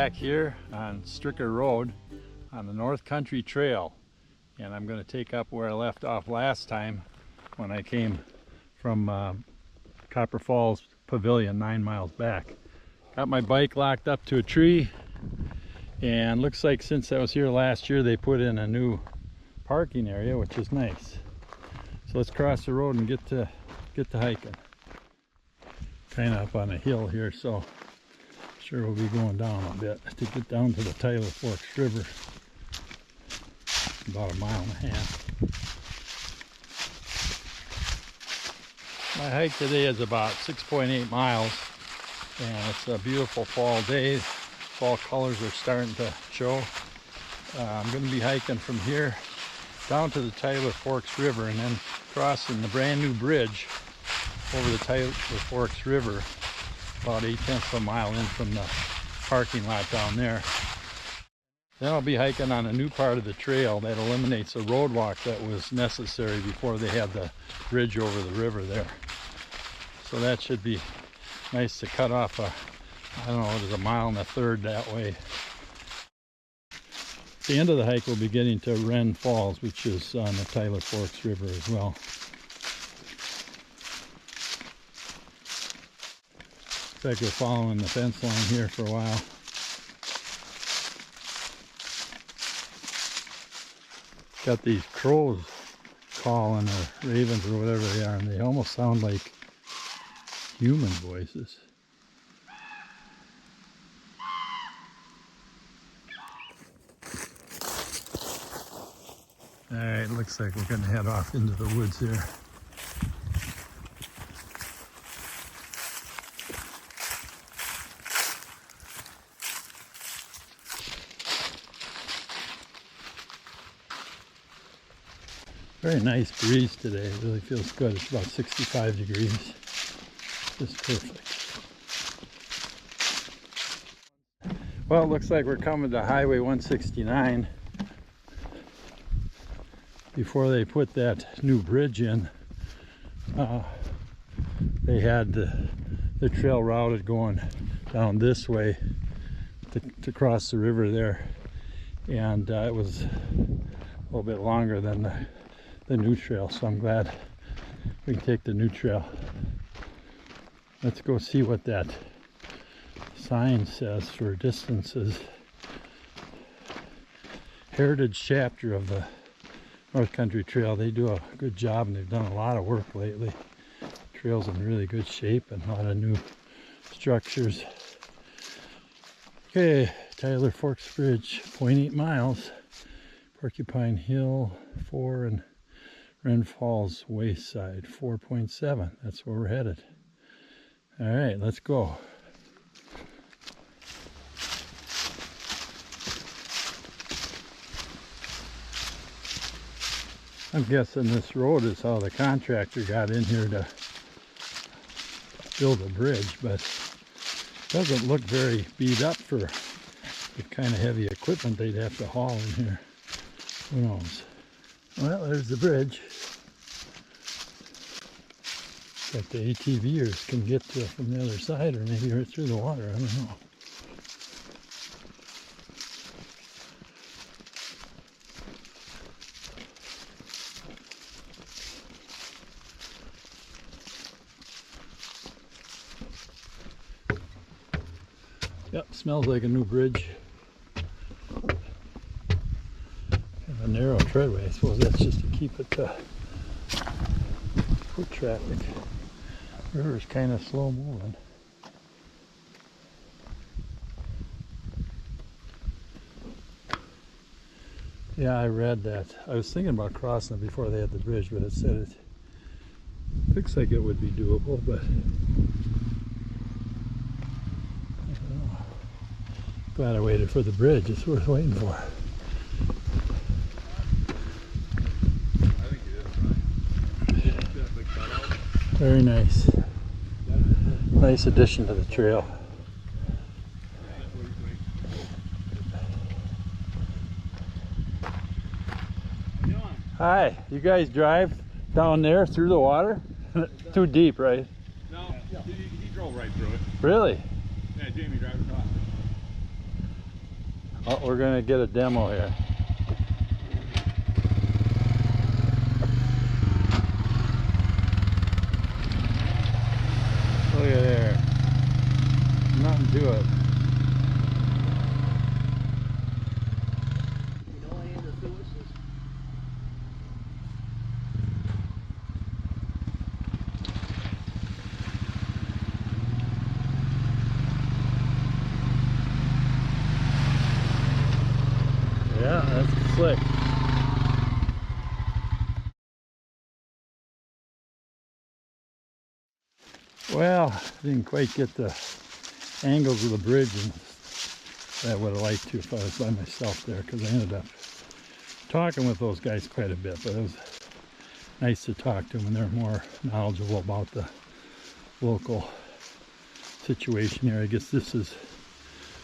back here on Stricker Road on the North Country Trail, and I'm going to take up where I left off last time when I came from Copper Falls Pavilion 9 miles back. Got my bike locked up to a tree, and looks like since I was here last year they put in a new parking area, which is nice. So let's cross the road and get to hiking. Kind of up on a hill here, so sure we'll be going down a bit to get down to the Tyler Forks River. About 1.5 miles. My hike today is about 6.8 miles, and it's a beautiful fall day. Fall colors are starting to show. I'm going to be hiking from here down to the Tyler Forks River and then crossing the brand new bridge over the Tyler Forks River about 0.8 miles in from the parking lot down there. Then I'll be hiking on a new part of the trail that eliminates a road walk that was necessary before they had the bridge over the river there. So that should be nice to cut off I don't know, it is 1.3 miles that way. At the end of the hike we'll be getting to Wren Falls, which is on the Tyler Forks River as well. Looks like we're following the fence line here for a while. Got these crows calling, or ravens, or whatever they are, and they almost sound like human voices. Alright, looks like we're going to head off into the woods here. Very nice breeze today. It really feels good. It's about 65 degrees. Just perfect. Well, it looks like we're coming to Highway 169. Before they put that new bridge in, they had the trail routed going down this way to cross the river there, and it was a little bit longer than the new trail, so I'm glad we can take the new trail. Let's go see what that sign says for distances. Heritage chapter of the North Country Trail. They do a good job, and they've done a lot of work lately. The trail's in really good shape and a lot of new structures. Okay, Tyler Forks Bridge, 0.8 miles. Porcupine Hill 4 and Wren Falls Wayside 4.7. That's where we're headed. All right, let's go. I'm guessing this road is how the contractor got in here to build a bridge, but it doesn't look very beat up for the kind of heavy equipment they'd have to haul in here. Who knows? Well, there's the bridge. Like the ATVers can get to it from the other side, or maybe right through the water, I don't know. Yep, smells like a new bridge. Kind of a narrow treadway. I suppose that's just to keep it foot traffic. The river's kind of slow moving. Yeah, I read that. I was thinking about crossing it before they had the bridge, but it said it looks like it would be doable, but glad I waited for the bridge. It's worth waiting for. Very nice. Nice addition to the trail. Hi, you guys drive down there through the water? Too deep, right? No, he drove right through it. Really? Yeah, Jamie drive across it. Oh, we're gonna get a demo here. Look at there. Nothing to it. You know any of the Lewis's? Yeah, that's slick. Well, I didn't quite get the angles of the bridge, and I would have liked to if I was by myself there, because I ended up talking with those guys quite a bit, but it was nice to talk to them, and they're more knowledgeable about the local situation here. I guess this is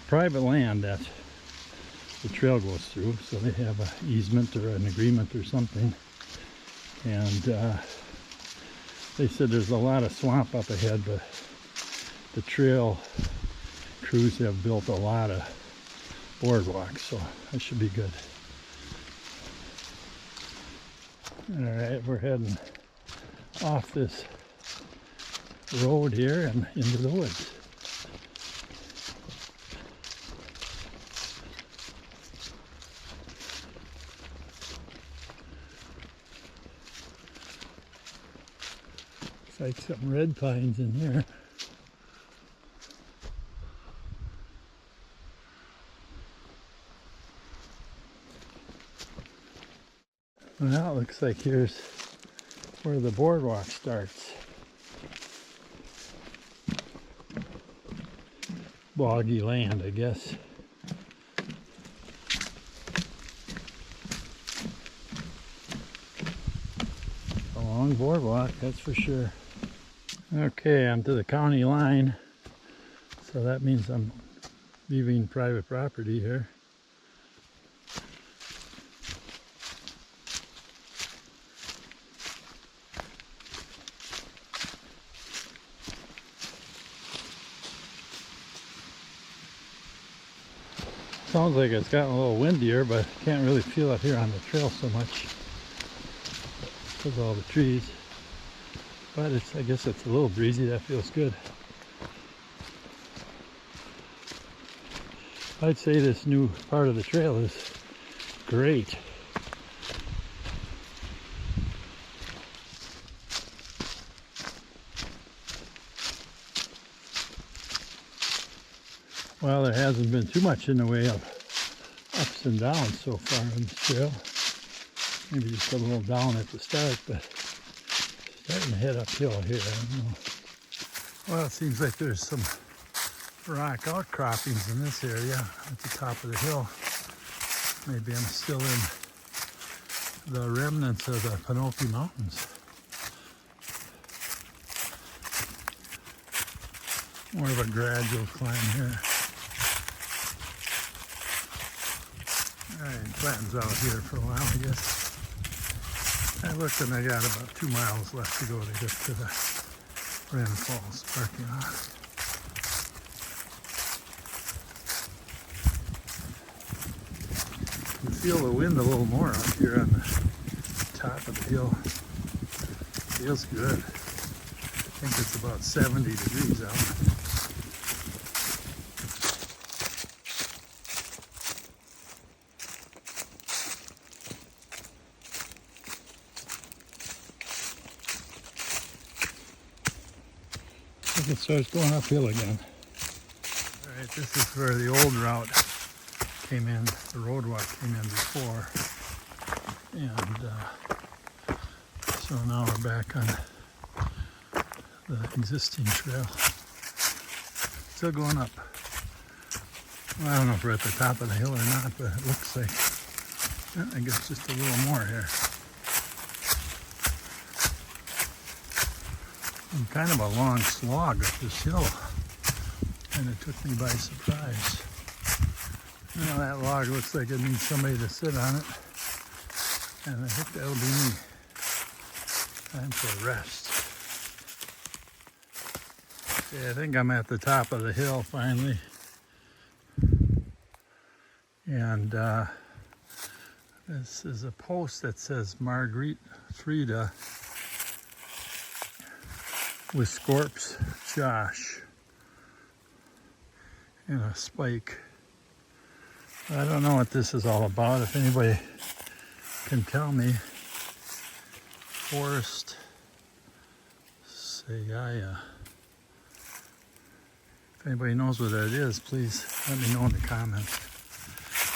private land that the trail goes through, so they have an easement or an agreement or something, and they said there's a lot of swamp up ahead, but the trail crews have built a lot of boardwalks, so that should be good. Alright, we're heading off this road here and into the woods. Looks like some red pines in here. Well, it looks like here's where the boardwalk starts. Boggy land, I guess. A long boardwalk, that's for sure. Okay, I'm to the county line, so that means I'm leaving private property here. Sounds like it's gotten a little windier, but can't really feel it here on the trail so much because of all the trees. But it's, I guess it's a little breezy. That feels good. I'd say this new part of the trail is great. Well, there hasn't been too much in the way of ups and downs so far on this trail. Maybe just a little down at the start, but starting to head uphill here. I don't know. Well, it seems like there's some rock outcroppings in this area at the top of the hill. Maybe I'm still in the remnants of the Penoke Mtns. More of a gradual climb here. Alright, it flattens out here for a while, I guess. I looked and I got about 2 miles left to go to get to the Wren Falls parking lot. You feel the wind a little more up here on the top of the hill. Feels good. I think it's about 70 degrees out. It starts going uphill again. Alright, this is where the old route came in, the road walk came in before. And so now we're back on the existing trail. Still going up. Well, I don't know if we're at the top of the hill or not, but it looks like, yeah, I guess just a little more here. And kind of a long slog up this hill, and it took me by surprise. Now that log looks like it needs somebody to sit on it, and I think that'll be me. Time for a rest. Okay, I think I'm at the top of the hill finally. And this is a post that says Marguerite Frida with Scorps Josh and a spike. I don't know what this is all about. If anybody can tell me. Forest Sayaya. If anybody knows what that is, please let me know in the comments.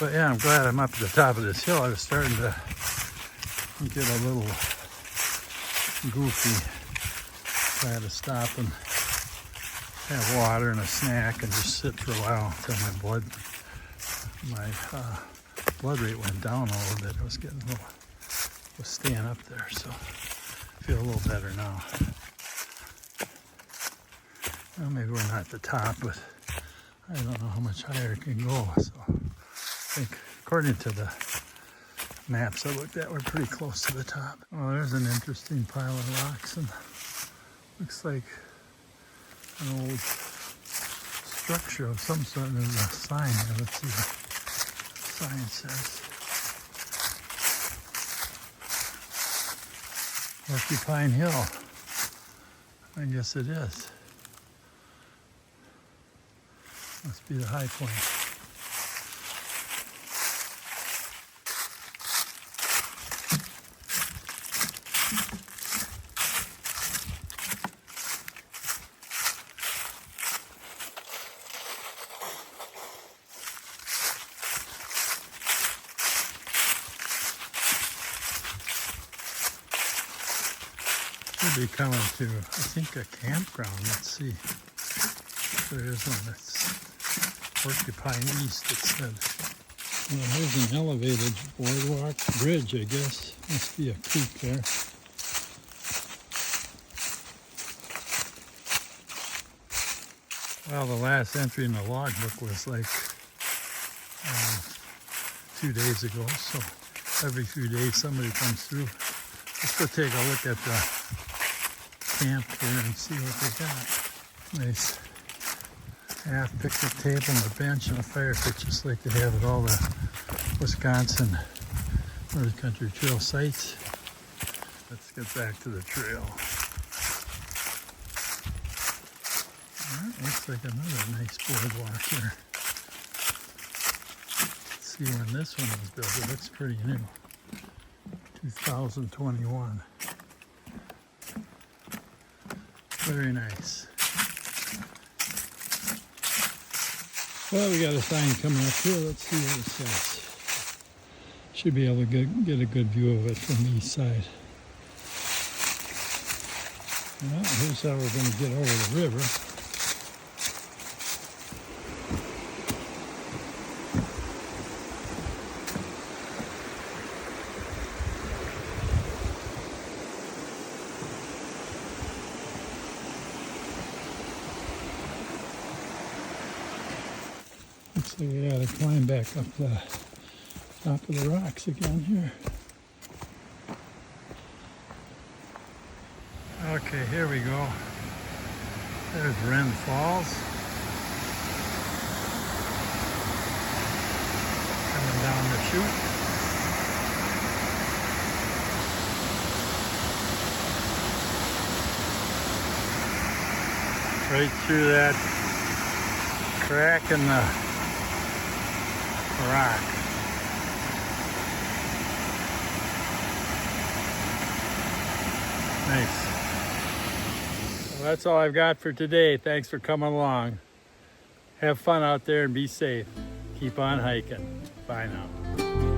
But yeah, I'm glad I'm up at the top of this hill. I was starting to get a little goofy. So I had to stop and have water and a snack and just sit for a while until my blood rate went down a little bit. I was getting a little, was staying up there, so I feel a little better now. Well, maybe we're not at the top, but I don't know how much higher it can go. So I think, according to the maps I looked at, we're pretty close to the top. Oh, there's an interesting pile of rocks, and looks like an old structure of some sort. There's a sign here. Let's see what the sign says. Porcupine Hill. I guess it is. Must be the high point. Should be coming to, I think, a campground. Let's see. There is one. That's Porcupine East, it said. Well, here's an elevated boardwalk bridge, I guess. Must be a creek there. Well, the last entry in the logbook was like 2 days ago, so every few days somebody comes through. Let's go take a look at the camp here and see what they got. Nice half picnic table and a bench and a fire pit, just like they have at all the Wisconsin North Country Trail sites. Let's get back to the trail. That looks like another nice boardwalk here. Let's see when this one was built. It looks pretty new. 2021. Very nice. Well, we got a sign coming up here. Let's see what it says. Should be able to get a good view of it from the east side. Well, here's how we're going to get over the river. Looks like we gotta climb back up the top of the rocks again here. Okay, here we go. There's Wren Falls. Coming down the chute. Right through that crack in the rock. Nice. Well, that's all I've got for today. Thanks for coming along. Have fun out there and be safe. Keep on hiking. Bye now.